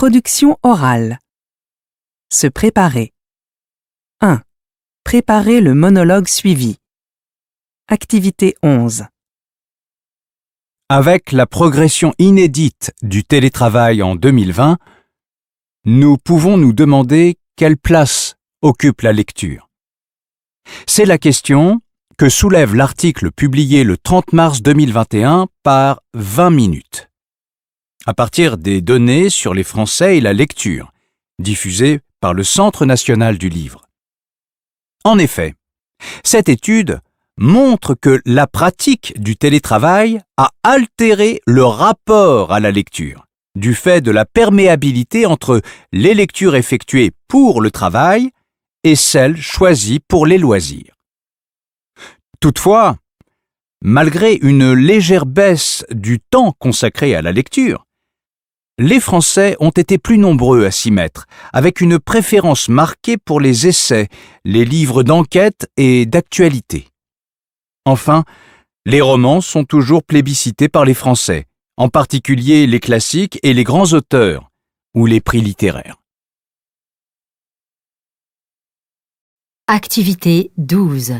Production orale. Se préparer. 1. Préparer le monologue suivi. Activité 11. Avec la progression inédite du télétravail en 2020, nous pouvons nous demander quelle place occupe la lecture. C'est la question que soulève l'article publié le 30 mars 2021 par 20 minutes. À partir des données sur les Français et la lecture, diffusées par le Centre national du livre. En effet, cette étude montre que la pratique du télétravail a altéré le rapport à la lecture, du fait de la perméabilité entre les lectures effectuées pour le travail et celles choisies pour les loisirs. Toutefois, malgré une légère baisse du temps consacré à la lecture, les Français ont été plus nombreux à s'y mettre, avec une préférence marquée pour les essais, les livres d'enquête et d'actualité. Enfin, les romans sont toujours plébiscités par les Français, en particulier les classiques et les grands auteurs, ou les prix littéraires. Activité 12.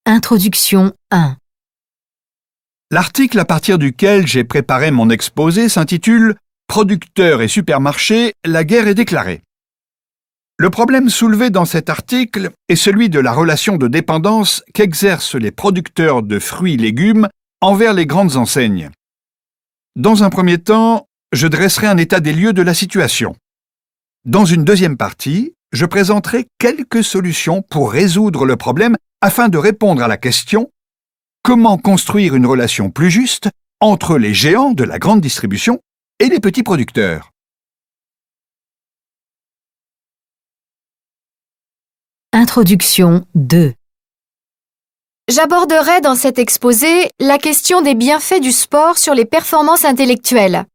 Introduction 1. L'article à partir duquel j'ai préparé mon exposé s'intitule « Producteurs et supermarchés, la guerre est déclarée ». Le problème soulevé dans cet article est celui de la relation de dépendance qu'exercent les producteurs de fruits et légumes envers les grandes enseignes. Dans un premier temps, je dresserai un état des lieux de la situation. Dans une deuxième partie, je présenterai quelques solutions pour résoudre le problème afin de répondre à la question « Comment construire une relation plus juste entre les géants de la grande distribution et les petits producteurs ?» Introduction 2. J'aborderai dans cet exposé la question des bienfaits du sport sur les performances intellectuelles.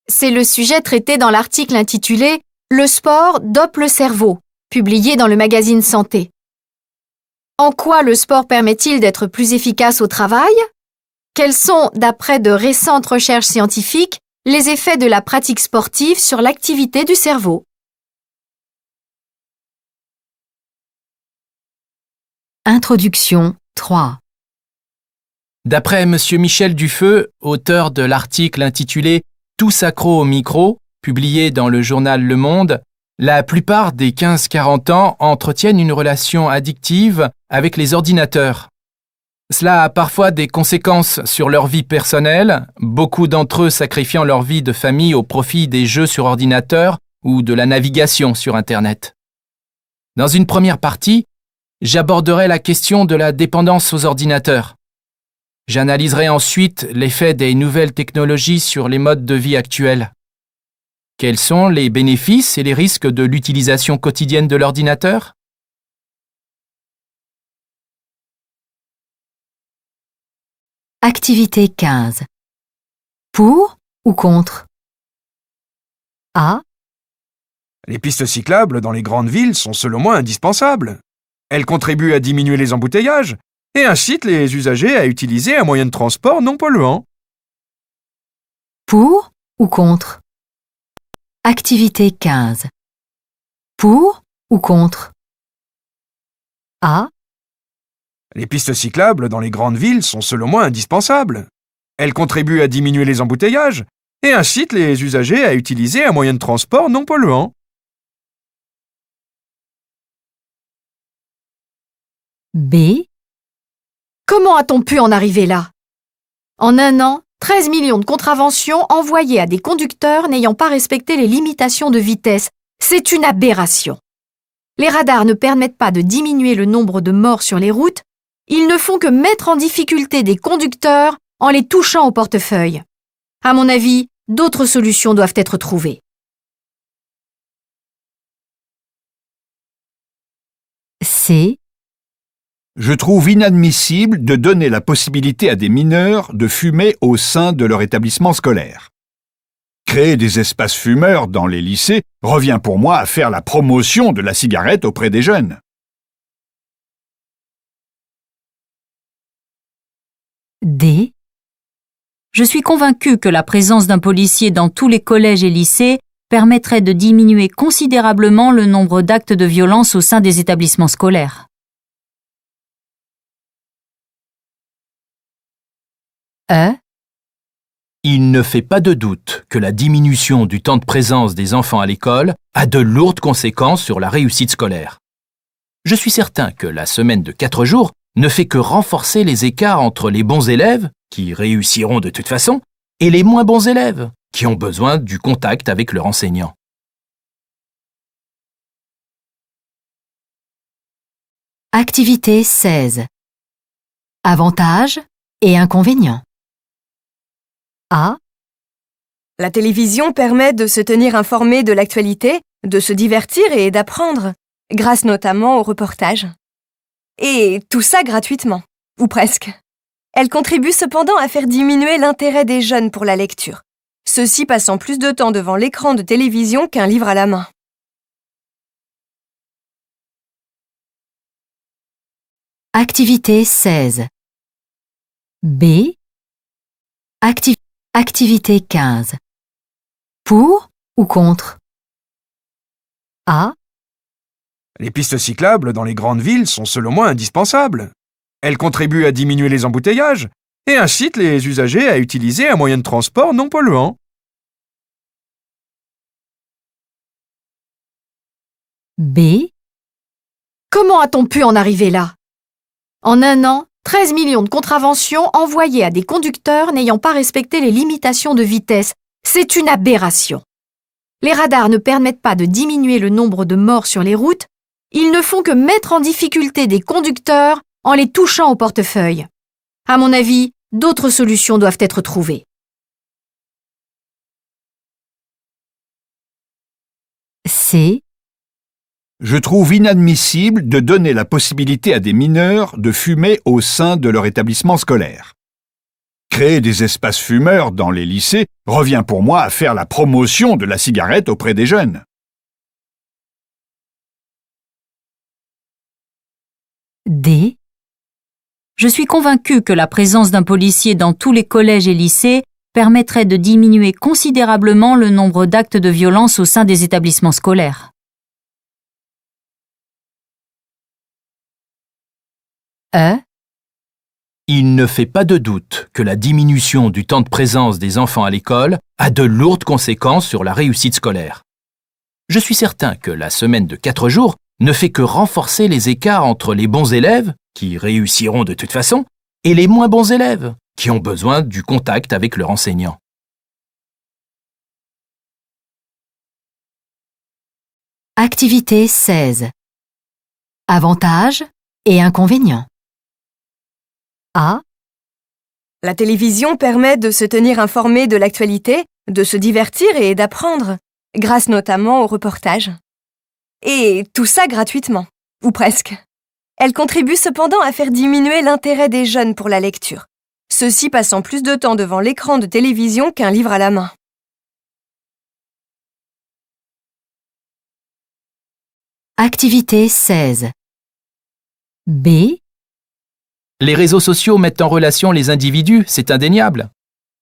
C'est le sujet traité dans l'article intitulé « Le sport dope le cerveau », publié dans le magazine Santé. En quoi le sport permet-il d'être plus efficace au travail? Quels sont, d'après de récentes recherches scientifiques, les effets de la pratique sportive sur l'activité du cerveau? Introduction 3. D'après M. Michel Dufeu, auteur de l'article intitulé « Tous accros au micro », publié dans le journal Le Monde, la plupart des 15-40 ans entretiennent une relation addictive avec les ordinateurs. Cela a parfois des conséquences sur leur vie personnelle, beaucoup d'entre eux sacrifiant leur vie de famille au profit des jeux sur ordinateur ou de la navigation sur Internet. Dans une première partie, j'aborderai la question de la dépendance aux ordinateurs. J'analyserai ensuite l'effet des nouvelles technologies sur les modes de vie actuels. Quels sont les bénéfices et les risques de l'utilisation quotidienne de l'ordinateur? Activité 15. Pour ou contre? A. Les pistes cyclables dans les grandes villes sont selon moi indispensables. Elles contribuent à diminuer les embouteillages et incitent les usagers à utiliser un moyen de transport non polluant. Pour ou contre? Activité 15. Pour ou contre? A. Les pistes cyclables dans les grandes villes sont selon moi indispensables. Elles contribuent à diminuer les embouteillages et incitent les usagers à utiliser un moyen de transport non polluant. B. Comment a-t-on pu en arriver là? En un an, 13 millions de contraventions envoyées à des conducteurs n'ayant pas respecté les limitations de vitesse. C'est une aberration. Les radars ne permettent pas de diminuer le nombre de morts sur les routes, ils ne font que mettre en difficulté des conducteurs en les touchant au portefeuille. À mon avis, d'autres solutions doivent être trouvées. C. Je trouve inadmissible de donner la possibilité à des mineurs de fumer au sein de leur établissement scolaire. Créer des espaces fumeurs dans les lycées revient pour moi à faire la promotion de la cigarette auprès des jeunes. D. Je suis convaincue que la présence d'un policier dans tous les collèges et lycées permettrait de diminuer considérablement le nombre d'actes de violence au sein des établissements scolaires. Il ne fait pas de doute que la diminution du temps de présence des enfants à l'école a de lourdes conséquences sur la réussite scolaire. Je suis certain que la semaine de 4 jours ne fait que renforcer les écarts entre les bons élèves, qui réussiront de toute façon, et les moins bons élèves, qui ont besoin du contact avec leur enseignant. Activité 16. Avantages et inconvénients. A. La télévision permet de se tenir informé de l'actualité, de se divertir et d'apprendre, grâce notamment aux reportages. Et tout ça gratuitement, ou presque. Elle contribue cependant à faire diminuer l'intérêt des jeunes pour la lecture, ceux-ci passant plus de temps devant l'écran de télévision qu'un livre à la main. Activité 16. B. Activité 15. Pour ou contre? A. Les pistes cyclables dans les grandes villes sont selon moi indispensables. Elles contribuent à diminuer les embouteillages et incitent les usagers à utiliser un moyen de transport non polluant. B. Comment a-t-on pu en arriver là? En un an, 13 millions de contraventions envoyées à des conducteurs n'ayant pas respecté les limitations de vitesse. C'est une aberration. Les radars ne permettent pas de diminuer le nombre de morts sur les routes, ils ne font que mettre en difficulté des conducteurs en les touchant au portefeuille. À mon avis, d'autres solutions doivent être trouvées. C. Je trouve inadmissible de donner la possibilité à des mineurs de fumer au sein de leur établissement scolaire. Créer des espaces fumeurs dans les lycées revient pour moi à faire la promotion de la cigarette auprès des jeunes. D. Je suis convaincue que la présence d'un policier dans tous les collèges et lycées permettrait de diminuer considérablement le nombre d'actes de violence au sein des établissements scolaires. E. Il ne fait pas de doute que la diminution du temps de présence des enfants à l'école a de lourdes conséquences sur la réussite scolaire. Je suis certain que la semaine de 4 jours ne fait que renforcer les écarts entre les bons élèves, qui réussiront de toute façon, et les moins bons élèves, qui ont besoin du contact avec leur enseignant. Activité 16. Avantages et inconvénients. A. La télévision permet de se tenir informé de l'actualité, de se divertir et d'apprendre, grâce notamment aux reportages. Et tout ça gratuitement, ou presque. Elle contribue cependant à faire diminuer l'intérêt des jeunes pour la lecture, ceux-ci passant plus de temps devant l'écran de télévision qu'un livre à la main. Activité 16. B. Les réseaux sociaux mettent en relation les individus, c'est indéniable.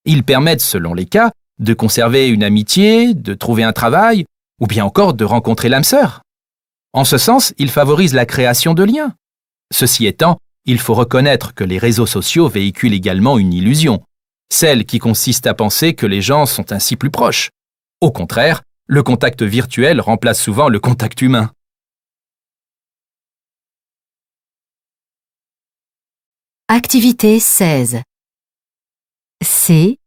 Ils permettent, selon les cas, de conserver une amitié, de trouver un travail, ou bien encore de rencontrer l'âme sœur. En ce sens, ils favorisent la création de liens. Ceci étant, il faut reconnaître que les réseaux sociaux véhiculent également une illusion, celle qui consiste à penser que les gens sont ainsi plus proches. Au contraire, le contact virtuel remplace souvent le contact humain. Activité 16. C.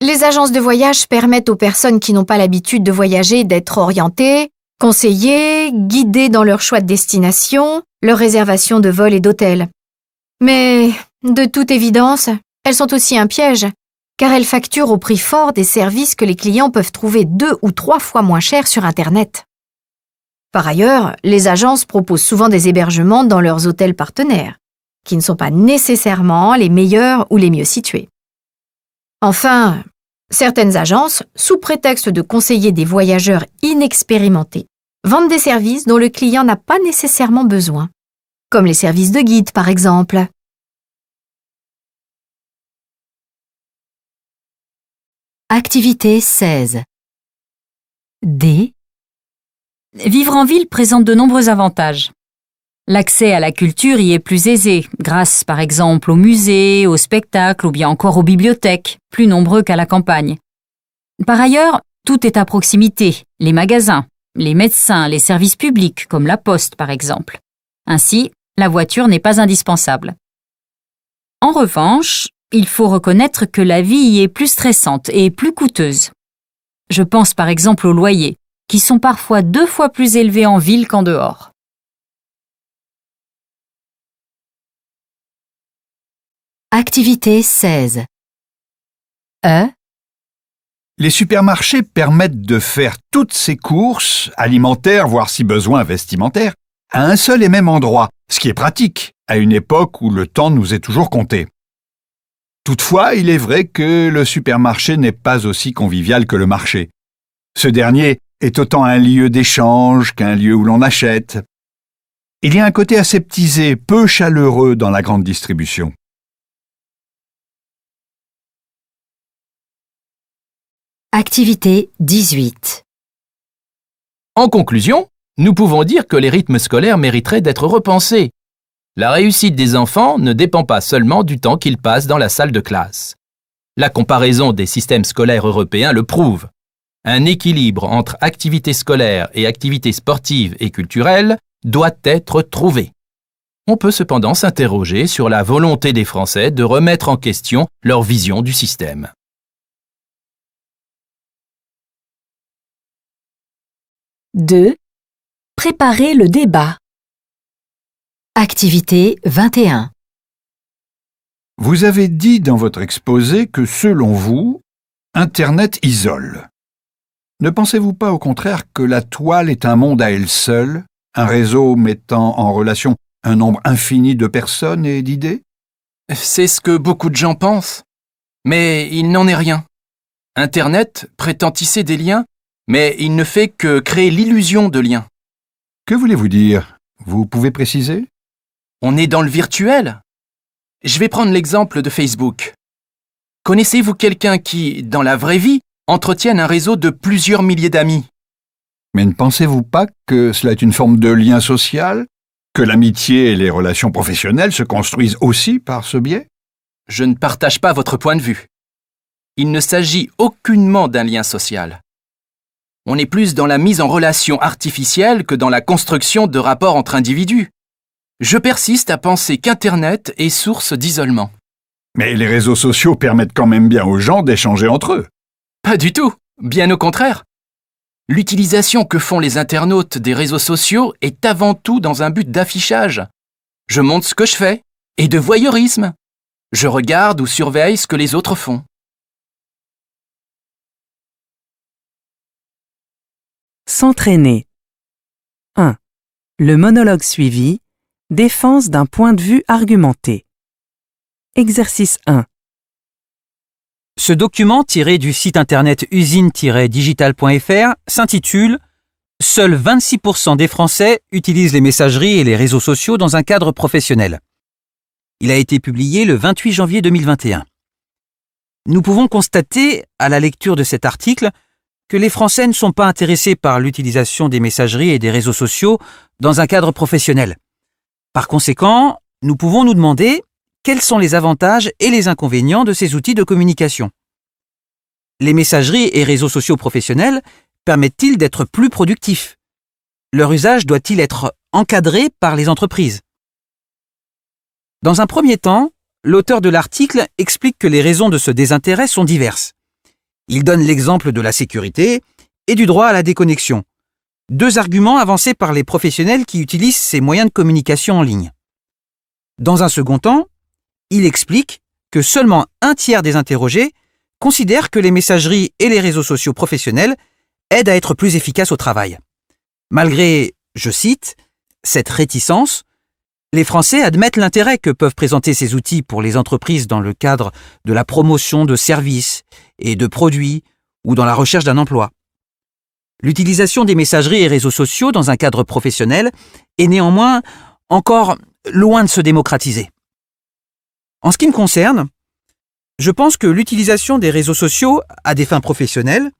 Les agences de voyage permettent aux personnes qui n'ont pas l'habitude de voyager d'être orientées, conseillées, guidées dans leur choix de destination, leur réservation de vol et d'hôtel. Mais, de toute évidence, elles sont aussi un piège, car elles facturent au prix fort des services que les clients peuvent trouver 2 ou 3 fois moins chers sur Internet. Par ailleurs, les agences proposent souvent des hébergements dans leurs hôtels partenaires, qui ne sont pas nécessairement les meilleurs ou les mieux situés. Enfin, certaines agences, sous prétexte de conseiller des voyageurs inexpérimentés, vendent des services dont le client n'a pas nécessairement besoin, comme les services de guide par exemple. Activité 16. D. Vivre en ville présente de nombreux avantages. L'accès à la culture y est plus aisé, grâce par exemple aux musées, aux spectacles ou bien encore aux bibliothèques, plus nombreux qu'à la campagne. Par ailleurs, tout est à proximité, les magasins, les médecins, les services publics, comme la poste par exemple. Ainsi, la voiture n'est pas indispensable. En revanche, il faut reconnaître que la vie y est plus stressante et plus coûteuse. Je pense par exemple aux loyers, qui sont parfois 2 fois plus élevés en ville qu'en dehors. Activité 16. E. Les supermarchés permettent de faire toutes ces courses, alimentaires, voire si besoin vestimentaires, à un seul et même endroit, ce qui est pratique, à une époque où le temps nous est toujours compté. Toutefois, il est vrai que le supermarché n'est pas aussi convivial que le marché. Ce dernier est autant un lieu d'échange qu'un lieu où l'on achète. Il y a un côté aseptisé, peu chaleureux dans la grande distribution. Activité 18. En conclusion, nous pouvons dire que les rythmes scolaires mériteraient d'être repensés. La réussite des enfants ne dépend pas seulement du temps qu'ils passent dans la salle de classe. La comparaison des systèmes scolaires européens le prouve. Un équilibre entre activités scolaires et activités sportives et culturelles doit être trouvé. On peut cependant s'interroger sur la volonté des Français de remettre en question leur vision du système. Deux. Préparer le débat. Activité 21. Vous avez dit dans votre exposé que, selon vous, Internet isole. Ne pensez-vous pas au contraire que la toile est un monde à elle seule, un réseau mettant en relation un nombre infini de personnes et d'idées? C'est ce que beaucoup de gens pensent. Mais il n'en est rien. Internet prétend tisser des liens, mais il ne fait que créer l'illusion de liens. Que voulez-vous dire? Vous pouvez préciser? On est dans le virtuel. Je vais prendre l'exemple de Facebook. Connaissez-vous quelqu'un qui, dans la vraie vie, entretienne un réseau de plusieurs milliers d'amis? Mais ne pensez-vous pas que cela est une forme de lien social? Que l'amitié et les relations professionnelles se construisent aussi par ce biais? Je ne partage pas votre point de vue. Il ne s'agit aucunement d'un lien social. On est plus dans la mise en relation artificielle que dans la construction de rapports entre individus. Je persiste à penser qu'Internet est source d'isolement. Mais les réseaux sociaux permettent quand même bien aux gens d'échanger entre eux. Pas du tout, bien au contraire. L'utilisation que font les internautes des réseaux sociaux est avant tout dans un but d'affichage. Je montre ce que je fais, et de voyeurisme. Je regarde ou surveille ce que les autres font. S'entraîner. 1. Le monologue suivi. Défense d'un point de vue argumenté. Exercice 1. Ce document tiré du site internet usine-digital.fr s'intitule « Seuls 26% des Français utilisent les messageries et les réseaux sociaux dans un cadre professionnel ». Il a été publié le 28 janvier 2021. Nous pouvons constater, à la lecture de cet article, que les Français ne sont pas intéressés par l'utilisation des messageries et des réseaux sociaux dans un cadre professionnel. Par conséquent, nous pouvons nous demander quels sont les avantages et les inconvénients de ces outils de communication. Les messageries et réseaux sociaux professionnels permettent-ils d'être plus productifs? Leur usage doit-il être encadré par les entreprises? Dans un premier temps, l'auteur de l'article explique que les raisons de ce désintérêt sont diverses. Il donne l'exemple de la sécurité et du droit à la déconnexion, 2 arguments avancés par les professionnels qui utilisent ces moyens de communication en ligne. Dans un second temps, il explique que seulement 1/3 des interrogés considèrent que les messageries et les réseaux sociaux professionnels aident à être plus efficaces au travail. Malgré, je cite, cette réticence, les Français admettent l'intérêt que peuvent présenter ces outils pour les entreprises dans le cadre de la promotion de services et de produits ou dans la recherche d'un emploi. L'utilisation des messageries et réseaux sociaux dans un cadre professionnel est néanmoins encore loin de se démocratiser. En ce qui me concerne, Je pense que l'utilisation des réseaux sociaux à des fins professionnelles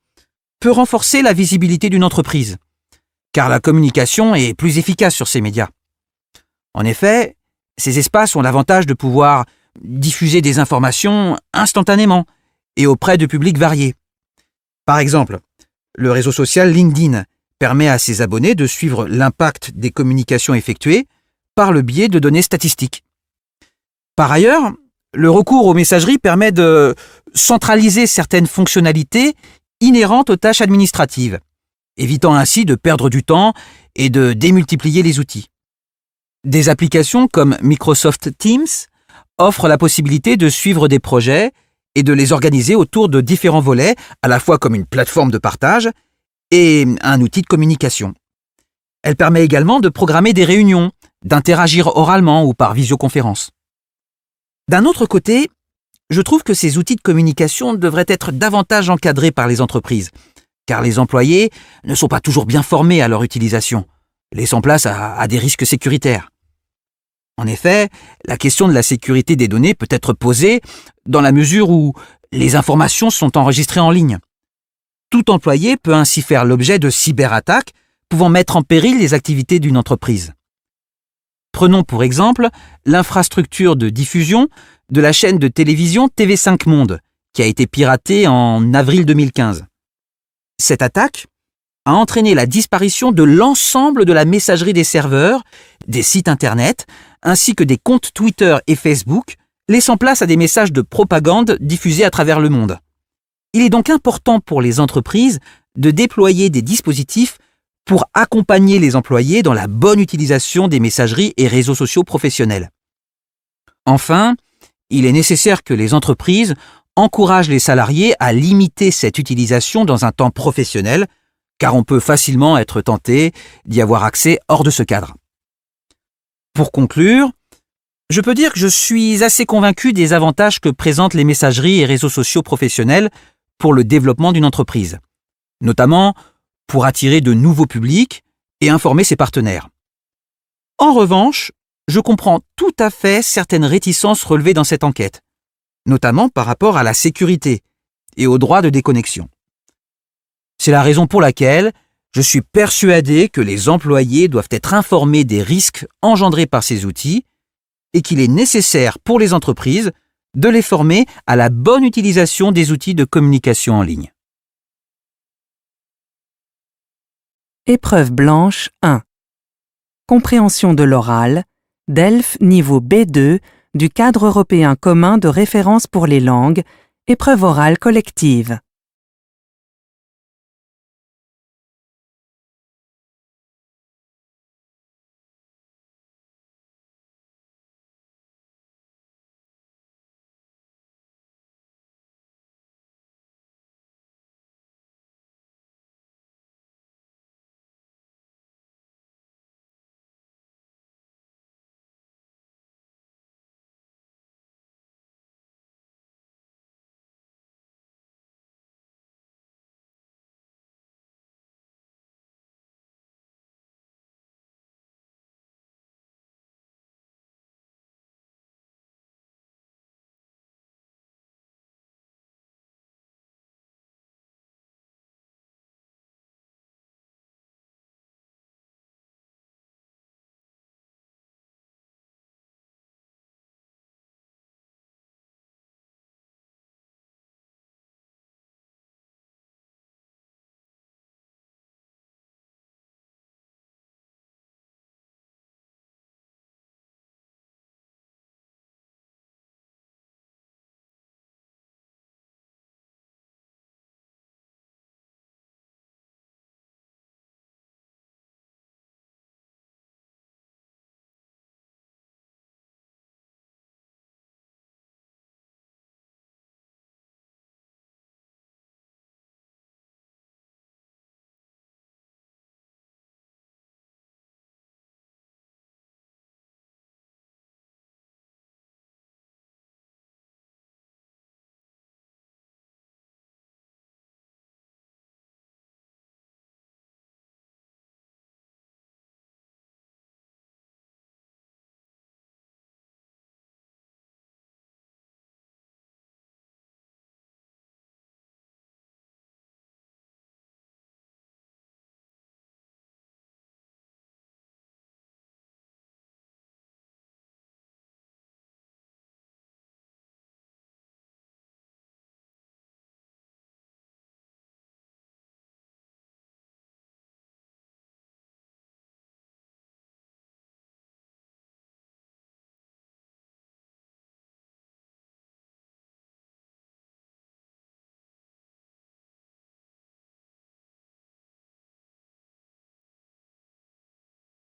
peut renforcer la visibilité d'une entreprise, car la communication est plus efficace sur ces médias. En effet, ces espaces ont l'avantage de pouvoir diffuser des informations instantanément et auprès de publics variés. Par exemple, le réseau social LinkedIn permet à ses abonnés de suivre l'impact des communications effectuées par le biais de données statistiques. Par ailleurs, le recours aux messageries permet de centraliser certaines fonctionnalités inhérentes aux tâches administratives, évitant ainsi de perdre du temps et de démultiplier les outils. Des applications comme Microsoft Teams offrent la possibilité de suivre des projets et de les organiser autour de différents volets, à la fois comme une plateforme de partage et un outil de communication. Elle permet également de programmer des réunions, d'interagir oralement ou par visioconférence. D'un autre côté, je trouve que ces outils de communication devraient être davantage encadrés par les entreprises, car les employés ne sont pas toujours bien formés à leur utilisation, laissant place à des risques sécuritaires. En effet, la question de la sécurité des données peut être posée dans la mesure où les informations sont enregistrées en ligne. Tout employé peut ainsi faire l'objet de cyberattaques pouvant mettre en péril les activités d'une entreprise. Prenons pour exemple l'infrastructure de diffusion de la chaîne de télévision TV5 Monde, qui a été piratée en avril 2015. Cette attaque a entraîné la disparition de l'ensemble de la messagerie des serveurs, des sites Internet, ainsi que des comptes Twitter et Facebook, laissant place à des messages de propagande diffusés à travers le monde. Il est donc important pour les entreprises de déployer des dispositifs pour accompagner les employés dans la bonne utilisation des messageries et réseaux sociaux professionnels. Enfin, il est nécessaire que les entreprises encouragent les salariés à limiter cette utilisation dans un temps professionnel, car on peut facilement être tenté d'y avoir accès hors de ce cadre. Pour conclure, je peux dire que je suis assez convaincu des avantages que présentent les messageries et réseaux sociaux professionnels pour le développement d'une entreprise, notamment pour attirer de nouveaux publics et informer ses partenaires. En revanche, je comprends tout à fait certaines réticences relevées dans cette enquête, notamment par rapport à la sécurité et au droit de déconnexion. C'est la raison pour laquelle je suis persuadé que les employés doivent être informés des risques engendrés par ces outils et qu'il est nécessaire pour les entreprises de les former à la bonne utilisation des outils de communication en ligne. Épreuve blanche 1. Compréhension de l'oral, DELF niveau B2 du cadre européen commun de référence pour les langues, épreuve orale collective.